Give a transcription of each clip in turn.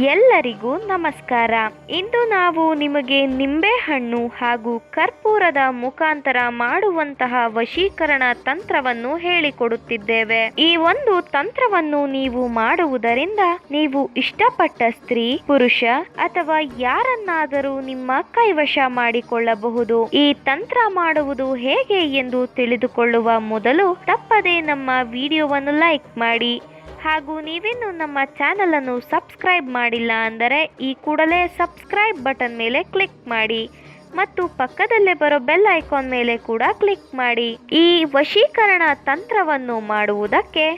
ಎಲ್ಲರಿಗೂ ನಮಸ್ಕಾರ. ಇಂದು ನಾವು ನಿಮಗೆ ನಿಂಬೆಹಣ್ಣು ಹಾಗೂ ಕರ್ಪೂರದ ಮುಖಾಂತರ ಮಾಡುವಂತಹ ವಶೀಕರಣ ತಂತ್ರವನ್ನು ಹೇಳಿಕೊಡುತ್ತಿದ್ದೇವೆ. ಈ ಒಂದು ತಂತ್ರವನ್ನು ನೀವು ಮಾಡುವುದರಿಂದ ನೀವು ಇಷ್ಟಪಟ್ಟ ಸ್ತ್ರೀ, ಪುರುಷ ಅಥವಾ ಯಾರನ್ನಾದರೂ ನಿಮ್ಮ ಕೈವಶ ಮಾಡಿಕೊಳ್ಳಬಹುದು. ಈ ತಂತ್ರ ಮಾಡುವುದು ಹೇಗೆ ಎಂದು ತಿಳಿದುಕೊಳ್ಳುವ ಮೊದಲು ತಪ್ಪದೆ ನಮ್ಮ ವಿಡಿಯೋವನ್ನು ಲೈಕ್ ಮಾಡಿ ಹಾಗೂ ನೀವಿನ್ನು ನಮ್ಮ ಚಾನಲ್ ಅನ್ನು ಸಬ್ಸ್ಕ್ರೈಬ್ ಮಾಡಿಲ್ಲ ಅಂದರೆ ಈ ಕೂಡಲೇ ಸಬ್ಸ್ಕ್ರೈಬ್ ಬಟನ್ ಮೇಲೆ ಕ್ಲಿಕ್ ಮಾಡಿ ಮತ್ತು ಪಕ್ಕದಲ್ಲೇ ಬರೋ ಬೆಲ್ ಐಕಾನ್ ಮೇಲೆ ಕೂಡ ಕ್ಲಿಕ್ ಮಾಡಿ. ಈ ವಶೀಕರಣ ತಂತ್ರವನ್ನು ಮಾಡುವುದಕ್ಕೆ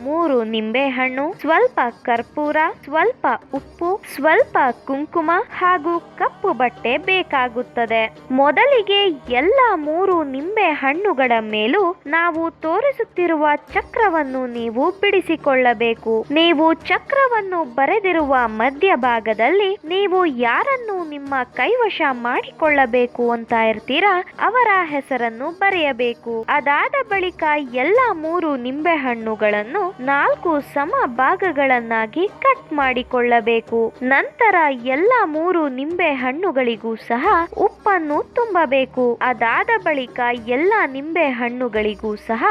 3 ನಿಂಬೆಹಣ್ಣು, ಸ್ವಲ್ಪ ಕರ್ಪೂರ, ಸ್ವಲ್ಪ ಉಪ್ಪು, ಸ್ವಲ್ಪ ಕುಂಕುಮ ಹಾಗೂ ಕಪ್ಪು ಬಟ್ಟೆ ಬೇಕಾಗುತ್ತದೆ. ಮೊದಲಿಗೆ ಎಲ್ಲ 3 ನಿಂಬೆ ಹಣ್ಣುಗಳ ಮೇಲೂ ನಾವು ತೋರಿಸುತ್ತಿರುವ ಚಕ್ರವನ್ನು ನೀವು ಬಿಡಿಸಿಕೊಳ್ಳಬೇಕು. ನೀವು ಚಕ್ರವನ್ನು ಬರೆದಿರುವ ಮಧ್ಯಭಾಗದಲ್ಲಿ ನೀವು ಯಾರನ್ನು ನಿಮ್ಮ ಕೈವಶ ಮಾಡಿಕೊಳ್ಳಬೇಕು ಅಂತ ಇರ್ತೀರಾ ಅವರ ಹೆಸರನ್ನು ಬರೆಯಬೇಕು. ಅದಾದ ಬಳಿಕ ಎಲ್ಲ 3 ನಿಂಬೆ ಹಣ್ಣುಗಳನ್ನು 4 ಸಮ ಭಾಗಗಳನ್ನಾಗಿ ಕಟ್ ಮಾಡಿಕೊಳ್ಳಬೇಕು. ನಂತರ ಎಲ್ಲ 3 ನಿಂಬೆ ಹಣ್ಣುಗಳಿಗೂ ಸಹ ಉಪ್ಪನ್ನು ತುಂಬಬೇಕು. ಅದಾದ ಬಳಿಕ ಎಲ್ಲ ನಿಂಬೆ ಹಣ್ಣುಗಳಿಗೂ ಸಹ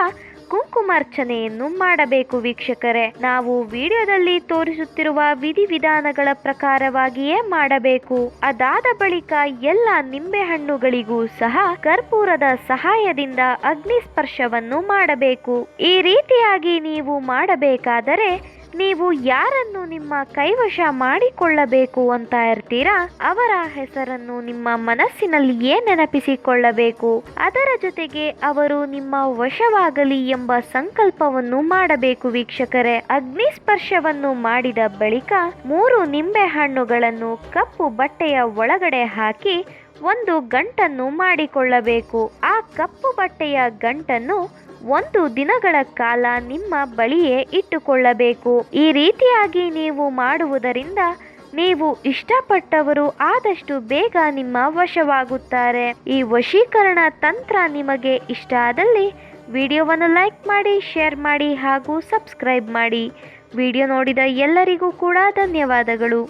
ಕುಂಕುಮಾರ್ಚನೆಯನ್ನು ಮಾಡಬೇಕು. ವೀಕ್ಷಕರೇ, ನಾವು ವಿಡಿಯೋದಲ್ಲಿ ತೋರಿಸುತ್ತಿರುವ ವಿಧಿವಿಧಾನಗಳ ಪ್ರಕಾರವಾಗಿಯೇ ಮಾಡಬೇಕು. ಅದಾದ ಬಳಿಕ ಎಲ್ಲ ನಿಂಬೆ ಹಣ್ಣುಗಳಿಗೂ ಸಹ ಕರ್ಪೂರದ ಸಹಾಯದಿಂದ ಅಗ್ನಿ ಸ್ಪರ್ಶವನ್ನು ಮಾಡಬೇಕು. ಈ ರೀತಿಯಾಗಿ ನೀವು ಮಾಡಬೇಕಾದರೆ ನೀವು ಯಾರನ್ನು ನಿಮ್ಮ ಕೈವಶ ಮಾಡಿಕೊಳ್ಳಬೇಕು ಅಂತ ಇರ್ತೀರಾ ಅವರ ಹೆಸರನ್ನು ನಿಮ್ಮ ಮನಸ್ಸಿನಲ್ಲಿಯೇ ನೆನಪಿಸಿಕೊಳ್ಳಬೇಕು. ಅದರ ಜೊತೆಗೆ ಅವರು ನಿಮ್ಮ ವಶವಾಗಲಿ ಎಂಬ ಸಂಕಲ್ಪವನ್ನು ಮಾಡಬೇಕು. ವೀಕ್ಷಕರೇ, ಅಗ್ನಿ ಸ್ಪರ್ಶವನ್ನು ಮಾಡಿದ ಬಳಿಕ 3 ನಿಂಬೆ ಹಣ್ಣುಗಳನ್ನು ಕಪ್ಪು ಬಟ್ಟೆಯ ಒಳಗಡೆ ಹಾಕಿ ಒಂದು ಗಂಟನ್ನು ಮಾಡಿಕೊಳ್ಳಬೇಕು. ಆ ಕಪ್ಪು ಬಟ್ಟೆಯ ಗಂಟನ್ನು 1 ದಿನಗಳ ಕಾಲ ನಿಮ್ಮ ಬಳಿಯೇ ಇಟ್ಟುಕೊಳ್ಳಬೇಕು. ಈ ರೀತಿಯಾಗಿ ನೀವು ಮಾಡುವುದರಿಂದ ನೀವು ಇಷ್ಟಪಟ್ಟವರು ಆದಷ್ಟು ಬೇಗ ನಿಮ್ಮ ವಶವಾಗುತ್ತಾರೆ. ಈ ವಶೀಕರಣ ತಂತ್ರ ನಿಮಗೆ ಇಷ್ಟ ಆದಲ್ಲಿ ವಿಡಿಯೋವನ್ನು ಲೈಕ್ ಮಾಡಿ, ಶೇರ್ ಮಾಡಿ ಹಾಗೂ ಸಬ್ಸ್ಕ್ರೈಬ್ ಮಾಡಿ. ವಿಡಿಯೋ ನೋಡಿದ ಎಲ್ಲರಿಗೂ ಕೂಡ ಧನ್ಯವಾದಗಳು.